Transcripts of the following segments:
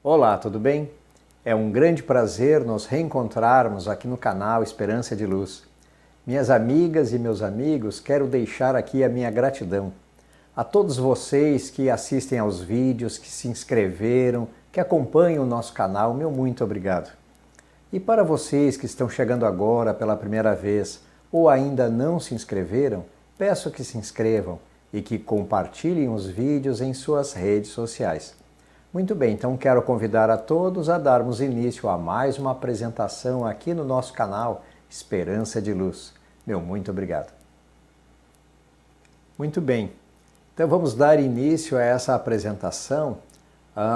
Olá, tudo bem? É um grande prazer nos reencontrarmos aqui no canal Esperança de Luz. Minhas amigas e meus amigos, quero deixar aqui a minha gratidão a todos vocês que assistem aos vídeos, que se inscreveram, que acompanham o nosso canal, meu muito obrigado. E para vocês que estão chegando agora pela primeira vez ou ainda não se inscreveram, peço que se inscrevam e que compartilhem os vídeos em suas redes sociais. Muito bem, então quero convidar a todos a darmos início a mais uma apresentação aqui no nosso canal Esperança de Luz. Meu muito obrigado. Muito bem, então vamos dar início a essa apresentação,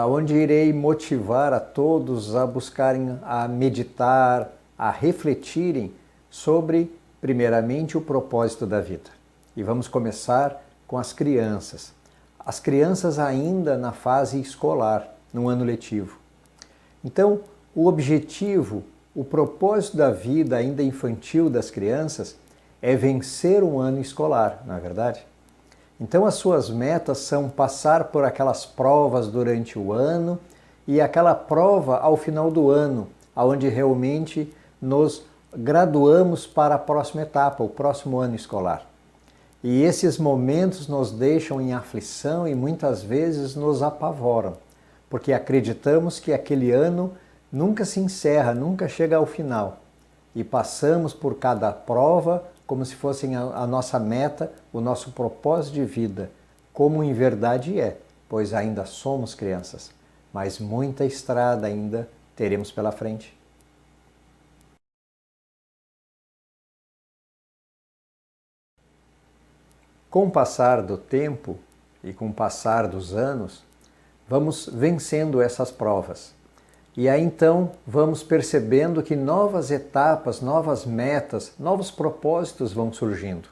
onde irei motivar a todos a buscarem, a meditar, a refletirem sobre, primeiramente, o propósito da vida. E vamos começar com as crianças. As crianças ainda na fase escolar, no ano letivo. Então, o objetivo, o propósito da vida ainda infantil das crianças é vencer um ano escolar, não é verdade? Então, as suas metas são passar por aquelas provas durante o ano e aquela prova ao final do ano, onde realmente nos graduamos para a próxima etapa, o próximo ano escolar. E esses momentos nos deixam em aflição e muitas vezes nos apavoram, porque acreditamos que aquele ano nunca se encerra, nunca chega ao final. E passamos por cada prova como se fosse a nossa meta, o nosso propósito de vida, como em verdade é, pois ainda somos crianças, mas muita estrada ainda teremos pela frente. Com o passar do tempo e com o passar dos anos, vamos vencendo essas provas. E aí então vamos percebendo que novas etapas, novas metas, novos propósitos vão surgindo.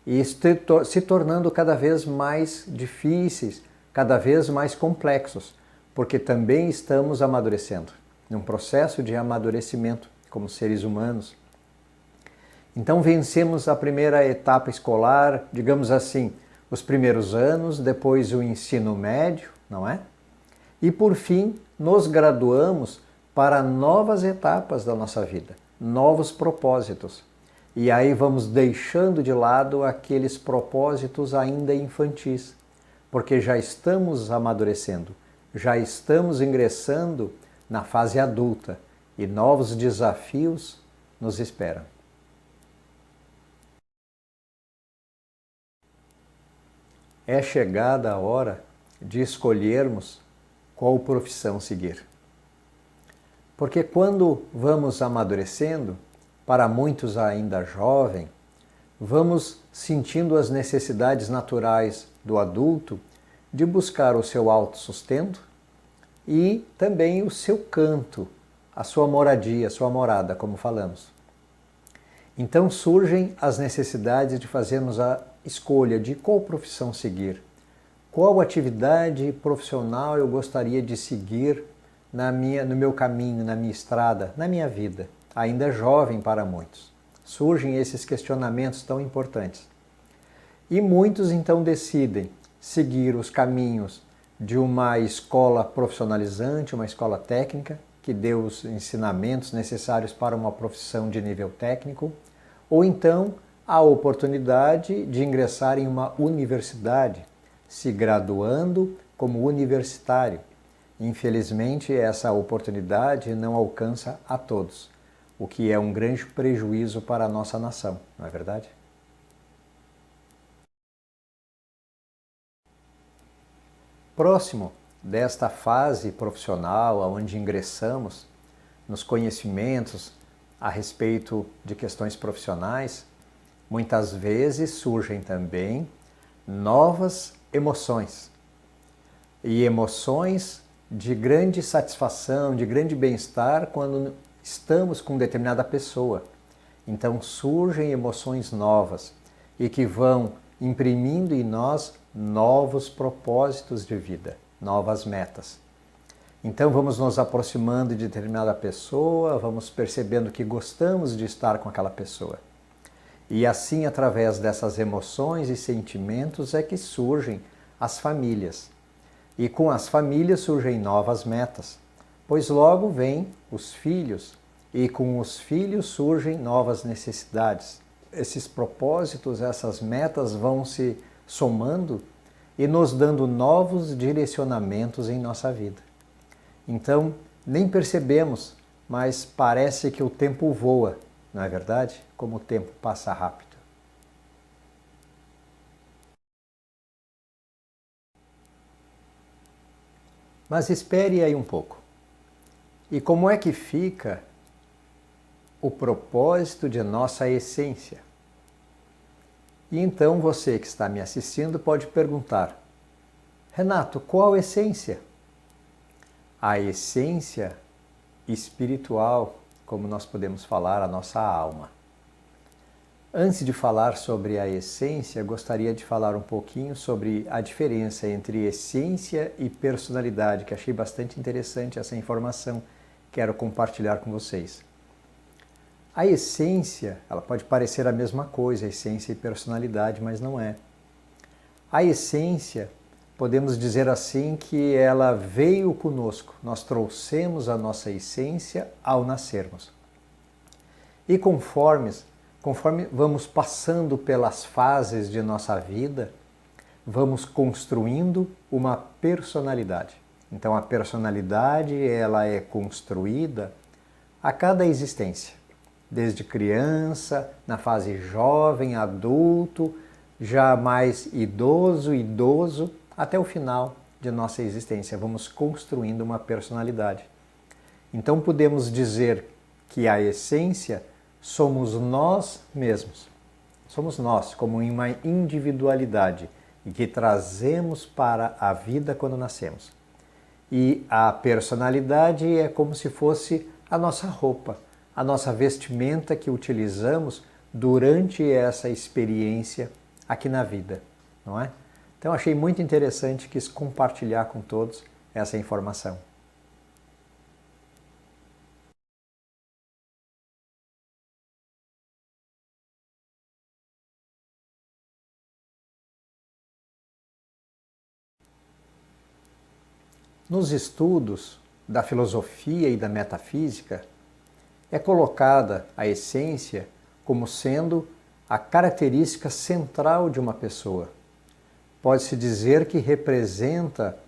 E se tornando cada vez mais difíceis, cada vez mais complexos, porque também estamos amadurecendo, num processo de amadurecimento como seres humanos. Então vencemos a primeira etapa escolar, digamos assim, os primeiros anos, depois o ensino médio, não é? E por fim, nos graduamos para novas etapas da nossa vida, novos propósitos. E aí vamos deixando de lado aqueles propósitos ainda infantis, porque já estamos amadurecendo, já estamos ingressando na fase adulta e novos desafios nos esperam. É chegada a hora de escolhermos qual profissão seguir. Porque quando vamos amadurecendo, para muitos ainda jovem, vamos sentindo as necessidades naturais do adulto de buscar o seu autossustento e também o seu canto, a sua moradia, a sua morada, como falamos. Então surgem as necessidades de fazermos a escolha de qual profissão seguir, qual atividade profissional eu gostaria de seguir no meu caminho, na minha estrada, na minha vida, ainda jovem para muitos. Surgem esses questionamentos tão importantes. E muitos então decidem seguir os caminhos de uma escola profissionalizante, uma escola técnica, que dê os ensinamentos necessários para uma profissão de nível técnico, ou então a oportunidade de ingressar em uma universidade, se graduando como universitário. Infelizmente, essa oportunidade não alcança a todos, o que é um grande prejuízo para a nossa nação, não é verdade? Próximo desta fase profissional, onde ingressamos nos conhecimentos a respeito de questões profissionais, muitas vezes surgem também novas emoções. E emoções de grande satisfação, de grande bem-estar quando estamos com determinada pessoa. Então surgem emoções novas e que vão imprimindo em nós novos propósitos de vida, novas metas. Então vamos nos aproximando de determinada pessoa, vamos percebendo que gostamos de estar com aquela pessoa. E assim, através dessas emoções e sentimentos, é que surgem as famílias. E com as famílias surgem novas metas, pois logo vêm os filhos, e com os filhos surgem novas necessidades. Esses propósitos, essas metas vão se somando e nos dando novos direcionamentos em nossa vida. Então, nem percebemos, mas parece que o tempo voa, não é verdade? Como o tempo passa rápido. Mas espere aí um pouco. E como é que fica o propósito de nossa essência? E então você que está me assistindo pode perguntar: Renato, qual essência? A essência espiritual, como nós podemos falar, a nossa alma. Antes de falar sobre a essência, gostaria de falar um pouquinho sobre a diferença entre essência e personalidade, que achei bastante interessante essa informação, quero compartilhar com vocês. A essência, ela pode parecer a mesma coisa, essência e personalidade, mas não é. A essência, podemos dizer assim que ela veio conosco, nós trouxemos a nossa essência ao nascermos. E conforme vamos passando pelas fases de nossa vida, vamos construindo uma personalidade. Então a personalidade ela é construída a cada existência, desde criança, na fase jovem, adulto, já mais idoso, até o final de nossa existência. Vamos construindo uma personalidade. Então podemos dizer que a essência somos nós mesmos. Somos nós, como em uma individualidade, e que trazemos para a vida quando nascemos. E a personalidade é como se fosse a nossa roupa, a nossa vestimenta que utilizamos durante essa experiência aqui na vida, não é? Então achei muito interessante, quis compartilhar com todos essa informação. Nos estudos da filosofia e da metafísica, é colocada a essência como sendo a característica central de uma pessoa. Pode-se dizer que representa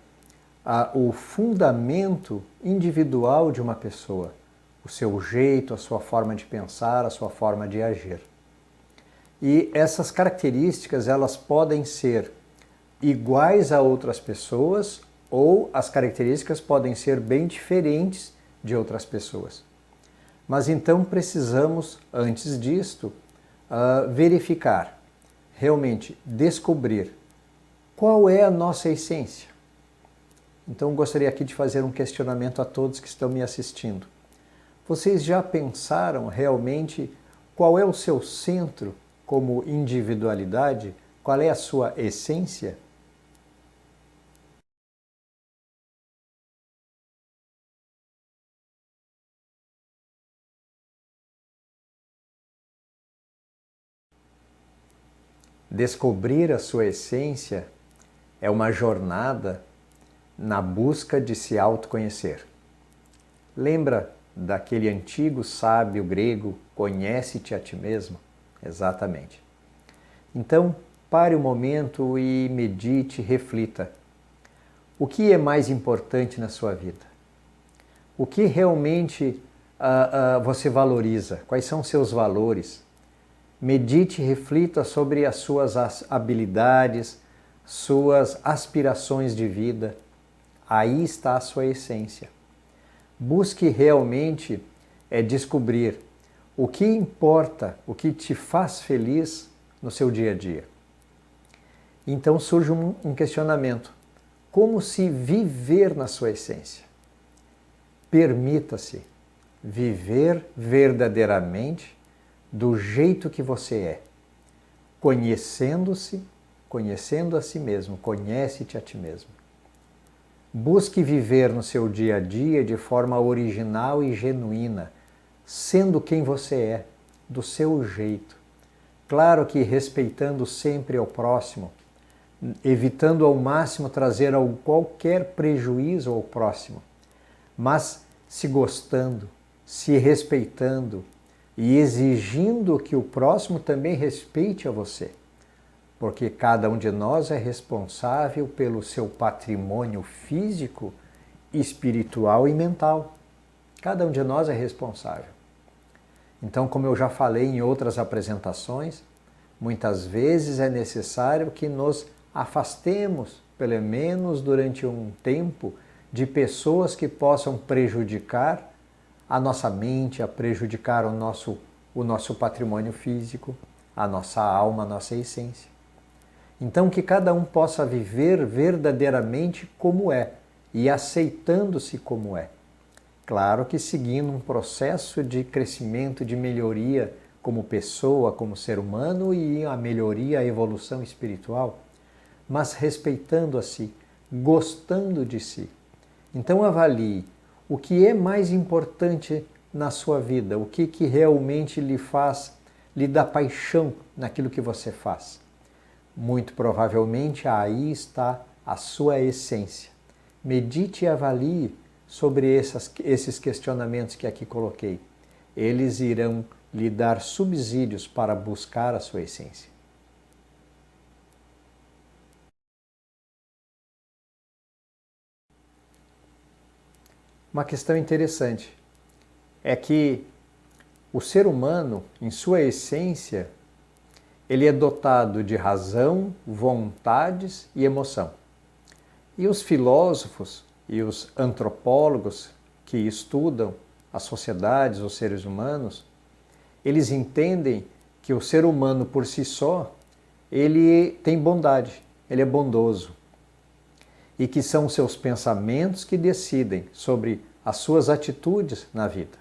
o fundamento individual de uma pessoa, o seu jeito, a sua forma de pensar, a sua forma de agir. E essas características elas podem ser iguais a outras pessoas ou as características podem ser bem diferentes de outras pessoas. Mas então precisamos, antes disto, verificar, realmente descobrir qual é a nossa essência. Então gostaria aqui de fazer um questionamento a todos que estão me assistindo. Vocês já pensaram realmente qual é o seu centro como individualidade? Qual é a sua essência? Descobrir a sua essência é uma jornada na busca de se autoconhecer. Lembra daquele antigo sábio grego, conhece-te a ti mesmo? Exatamente. Então, pare um momento e medite, reflita. O que é mais importante na sua vida? O que realmente você valoriza? Quais são seus valores? Medite e reflita sobre as suas habilidades, suas aspirações de vida. Aí está a sua essência. Busque realmente descobrir o que importa, o que te faz feliz no seu dia a dia. Então surge um questionamento. Como se viver na sua essência? Permita-se viver verdadeiramente do jeito que você é, conhecendo-se, conhecendo a si mesmo, conhece-te a ti mesmo. Busque viver no seu dia a dia de forma original e genuína, sendo quem você é, do seu jeito. Claro que respeitando sempre ao próximo, evitando ao máximo trazer qualquer prejuízo ao próximo, mas se gostando, se respeitando e exigindo que o próximo também respeite a você, porque cada um de nós é responsável pelo seu patrimônio físico, espiritual e mental. Cada um de nós é responsável. Então, como eu já falei em outras apresentações, muitas vezes é necessário que nos afastemos, pelo menos durante um tempo, de pessoas que possam prejudicar a nossa mente, a prejudicar o nosso patrimônio físico, a nossa alma, a nossa essência. Então, que cada um possa viver verdadeiramente como é e aceitando-se como é. Claro que seguindo um processo de crescimento, de melhoria como pessoa, como ser humano e a melhoria, a evolução espiritual, mas respeitando a si, gostando de si. Então avalie o que é mais importante na sua vida, o que realmente lhe dá paixão naquilo que você faz. Muito provavelmente aí está a sua essência. Medite e avalie sobre esses questionamentos que aqui coloquei. Eles irão lhe dar subsídios para buscar a sua essência. Uma questão interessante é que o ser humano, em sua essência, ele é dotado de razão, vontades e emoção. E os filósofos e os antropólogos que estudam as sociedades, os seres humanos, eles entendem que o ser humano por si só, ele tem bondade, ele é bondoso. E que são os seus pensamentos que decidem sobre as suas atitudes na vida.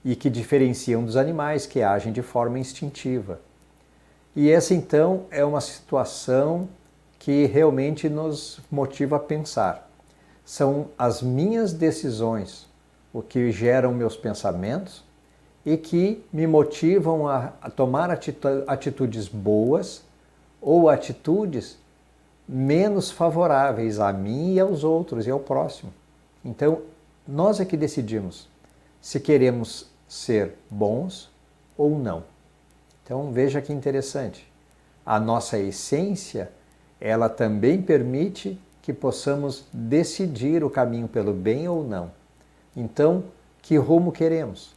E que diferenciam dos animais que agem de forma instintiva. E essa então é uma situação que realmente nos motiva a pensar. São as minhas decisões o que geram meus pensamentos e que me motivam a tomar atitudes boas ou atitudes menos favoráveis a mim e aos outros e ao próximo. Então, nós é que decidimos se queremos ser bons ou não. Então, veja que interessante. A nossa essência, ela também permite que possamos decidir o caminho pelo bem ou não. Então, que rumo queremos?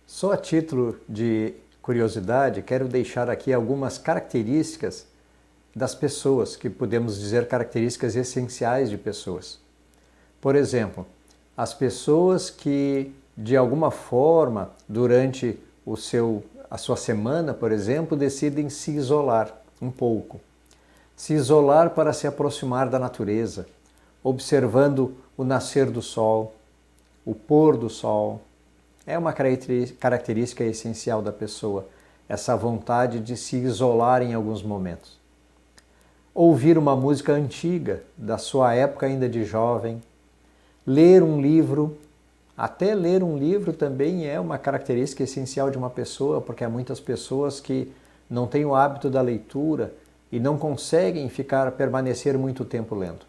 Só a título de curiosidade, quero deixar aqui algumas características das pessoas, que podemos dizer características essenciais de pessoas. Por exemplo, as pessoas que, de alguma forma, durante a sua semana, por exemplo, decidem se isolar um pouco. Se isolar para se aproximar da natureza, observando o nascer do sol, o pôr do sol. É uma característica essencial da pessoa, essa vontade de se isolar em alguns momentos. Ouvir uma música antiga, da sua época ainda de jovem, ler um livro, até ler um livro também é uma característica essencial de uma pessoa, porque há muitas pessoas que não têm o hábito da leitura e não conseguem permanecer muito tempo lendo.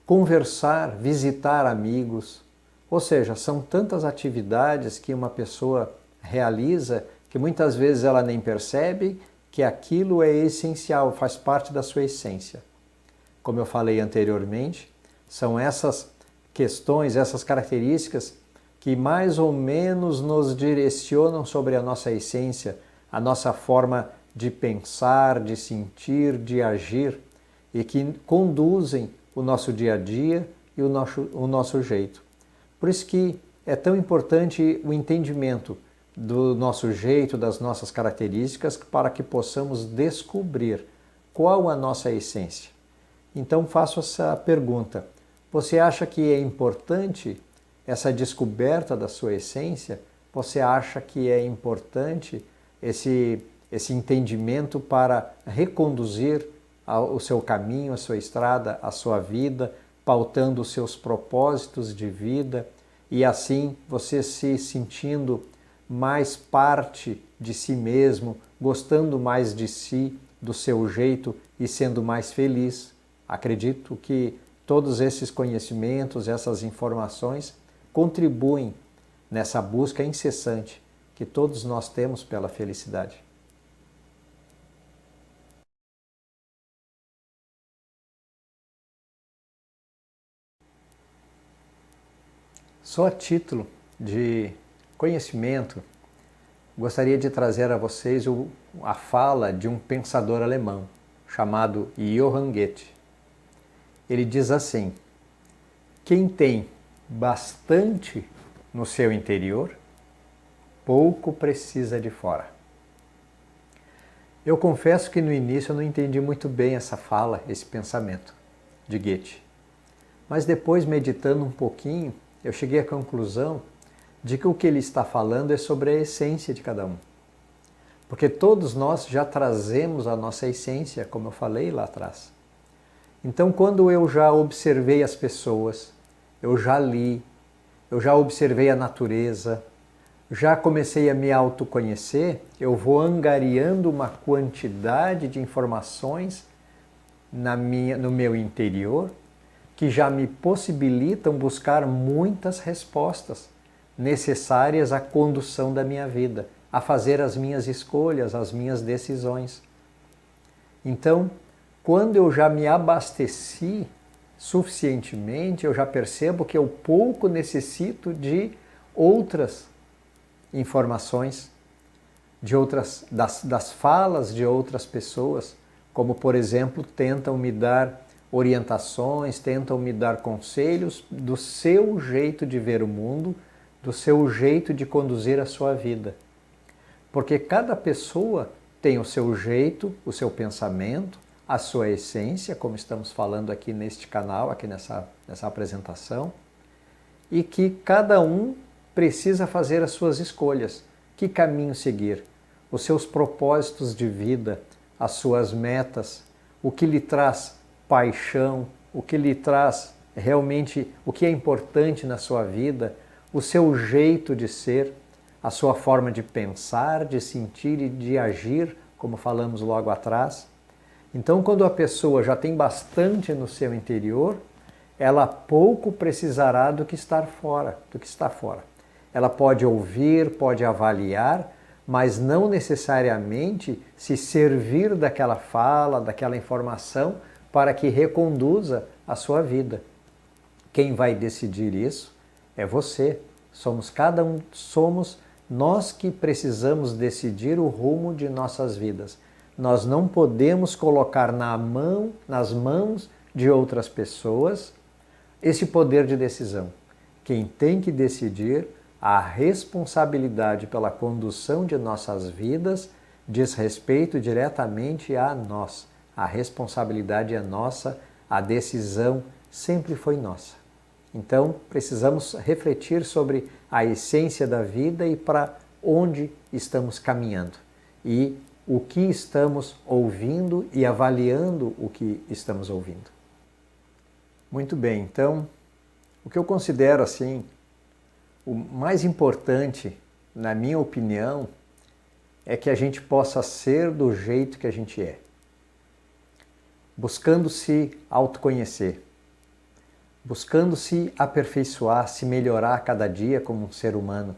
Conversar, visitar amigos, ou seja, são tantas atividades que uma pessoa realiza que muitas vezes ela nem percebe que aquilo é essencial, faz parte da sua essência. Como eu falei anteriormente, são essas questões, essas características que mais ou menos nos direcionam sobre a nossa essência, a nossa forma de pensar, de sentir, de agir e que conduzem o nosso dia a dia e o nosso jeito. Por isso que é tão importante o entendimento do nosso jeito, das nossas características, para que possamos descobrir qual a nossa essência. Então faço essa pergunta. Você acha que é importante essa descoberta da sua essência? Você acha que é importante esse entendimento para reconduzir o seu caminho, a sua estrada, a sua vida, pautando os seus propósitos de vida e assim você se sentindo mais parte de si mesmo, gostando mais de si, do seu jeito e sendo mais feliz. Acredito que todos esses conhecimentos, essas informações contribuem nessa busca incessante que todos nós temos pela felicidade. Só a título de conhecimento, gostaria de trazer a vocês a fala de um pensador alemão chamado Johann Goethe. Ele diz assim: quem tem bastante no seu interior, pouco precisa de fora. Eu confesso que no início eu não entendi muito bem essa fala, esse pensamento de Goethe. Mas depois, meditando um pouquinho, eu cheguei à conclusão de que o que ele está falando é sobre a essência de cada um. Porque todos nós já trazemos a nossa essência, como eu falei lá atrás. Então, quando eu já observei as pessoas, eu já li, eu já observei a natureza, já comecei a me autoconhecer, eu vou angariando uma quantidade de informações no meu interior que já me possibilitam buscar muitas respostas necessárias à condução da minha vida, a fazer as minhas escolhas, as minhas decisões. Então, quando eu já me abasteci suficientemente, eu já percebo que eu pouco necessito de outras informações, das falas de outras pessoas, como por exemplo tentam me dar orientações, tentam me dar conselhos do seu jeito de ver o mundo, do seu jeito de conduzir a sua vida. Porque cada pessoa tem o seu jeito, o seu pensamento, a sua essência, como estamos falando aqui neste canal, aqui nessa apresentação, e que cada um precisa fazer as suas escolhas, que caminho seguir, os seus propósitos de vida, as suas metas, o que lhe traz paixão, o que lhe traz realmente o que é importante na sua vida, o seu jeito de ser, a sua forma de pensar, de sentir e de agir, como falamos logo atrás. Então, quando a pessoa já tem bastante no seu interior, ela pouco precisará do que está fora. Ela pode ouvir, pode avaliar, mas não necessariamente se servir daquela fala, daquela informação para que reconduza a sua vida. Quem vai decidir isso é você. Somos nós que precisamos decidir o rumo de nossas vidas. Nós não podemos colocar nas mãos de outras pessoas esse poder de decisão. Quem tem que decidir a responsabilidade pela condução de nossas vidas diz respeito diretamente a nós. A responsabilidade é nossa, a decisão sempre foi nossa. Então, precisamos refletir sobre a essência da vida e para onde estamos caminhando e o que estamos ouvindo e avaliando o que estamos ouvindo. Muito bem, então, o que eu considero assim, o mais importante, na minha opinião, é que a gente possa ser do jeito que a gente é, buscando se autoconhecer, buscando se aperfeiçoar, se melhorar a cada dia como um ser humano,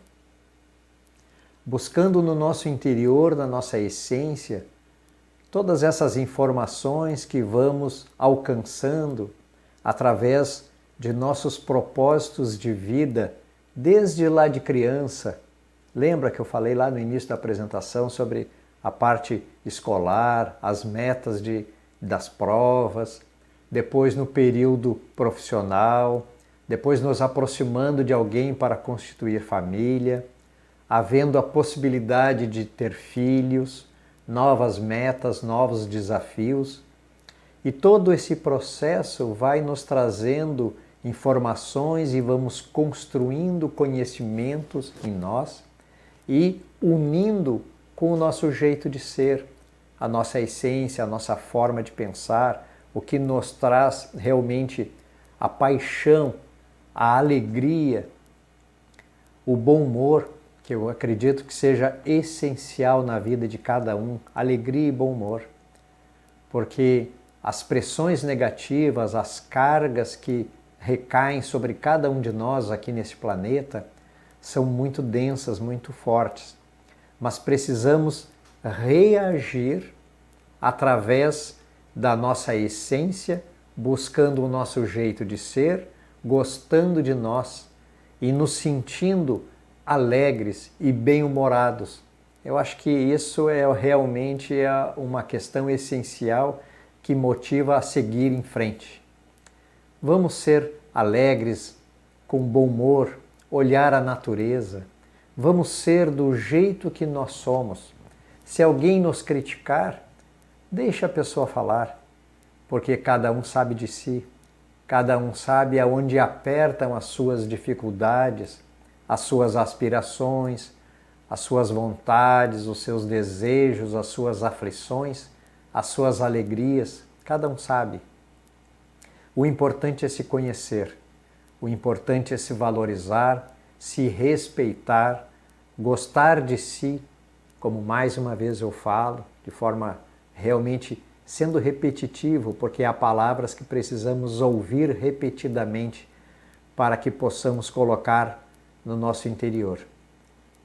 buscando no nosso interior, na nossa essência, todas essas informações que vamos alcançando através de nossos propósitos de vida, desde lá de criança. Lembra que eu falei lá no início da apresentação sobre a parte escolar, as metas das provas, depois no período profissional, depois nos aproximando de alguém para constituir família, havendo a possibilidade de ter filhos, novas metas, novos desafios. E todo esse processo vai nos trazendo informações e vamos construindo conhecimentos em nós e unindo com o nosso jeito de ser, a nossa essência, a nossa forma de pensar, o que nos traz realmente a paixão, a alegria o bom humor, que eu acredito que seja essencial na vida de cada um, alegria e bom humor, porque as pressões negativas, as cargas que recaem sobre cada um de nós aqui nesse planeta são muito densas, muito fortes, mas precisamos reagir através da nossa essência, buscando o nosso jeito de ser, gostando de nós e nos sentindo alegres e bem-humorados. Eu acho que isso é realmente uma questão essencial que motiva a seguir em frente. Vamos ser alegres, com bom humor, olhar a natureza. Vamos ser do jeito que nós somos. Se alguém nos criticar, deixa a pessoa falar, porque cada um sabe de si, cada um sabe aonde apertam as suas dificuldades, as suas aspirações, as suas vontades, os seus desejos, as suas aflições, as suas alegrias, cada um sabe. O importante é se conhecer, o importante é se valorizar, se respeitar, gostar de si, como mais uma vez eu falo, de forma realmente sendo repetitivo, porque há palavras que precisamos ouvir repetidamente para que possamos colocar no nosso interior.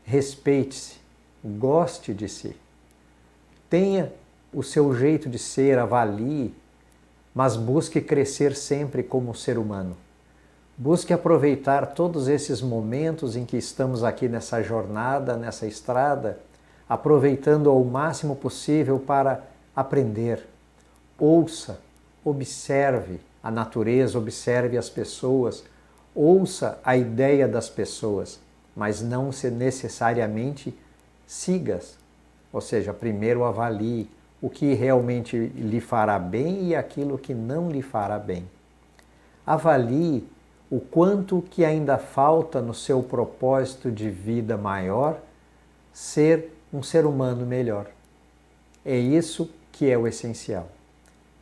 Respeite-se, goste de si, tenha o seu jeito de ser, avalie, mas busque crescer sempre como ser humano. Busque aproveitar todos esses momentos em que estamos aqui nessa jornada, nessa estrada, aproveitando ao máximo possível para aprender. Ouça, observe a natureza, observe as pessoas, ouça a ideia das pessoas, mas não se necessariamente siga-as. Ou seja, primeiro avalie o que realmente lhe fará bem e aquilo que não lhe fará bem. Avalie o quanto que ainda falta no seu propósito de vida maior ser um ser humano melhor. É isso que é o essencial.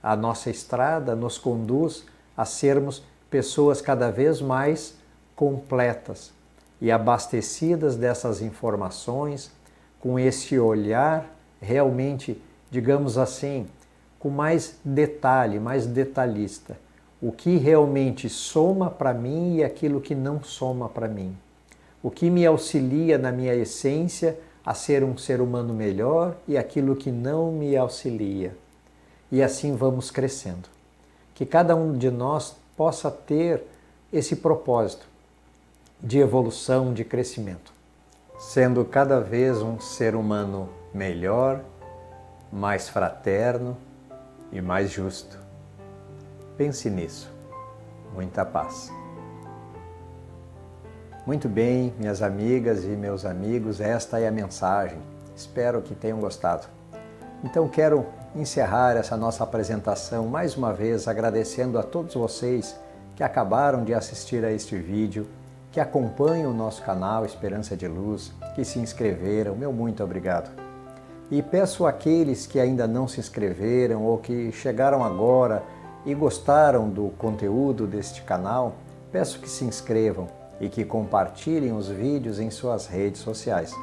A nossa estrada nos conduz a sermos pessoas cada vez mais completas e abastecidas dessas informações, com esse olhar realmente, digamos assim, com mais detalhe, mais detalhista. O que realmente soma para mim e aquilo que não soma para mim. O que me auxilia na minha essência a ser um ser humano melhor e aquilo que não me auxilia. E assim vamos crescendo. Que cada um de nós possa ter esse propósito de evolução, de crescimento, sendo cada vez um ser humano melhor, mais fraterno e mais justo. Pense nisso. Muita paz. Muito bem, minhas amigas e meus amigos, esta é a mensagem. Espero que tenham gostado. Então quero encerrar essa nossa apresentação mais uma vez agradecendo a todos vocês que acabaram de assistir a este vídeo, que acompanham o nosso canal Esperança de Luz, que se inscreveram. Meu muito obrigado. E peço àqueles que ainda não se inscreveram ou que chegaram agora e gostaram do conteúdo deste canal, peço que se inscrevam e que compartilhem os vídeos em suas redes sociais.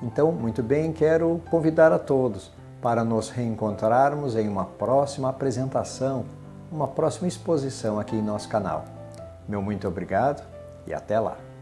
Então, muito bem, quero convidar a todos para nos reencontrarmos em uma próxima apresentação, uma próxima exposição aqui em nosso canal. Meu muito obrigado e até lá!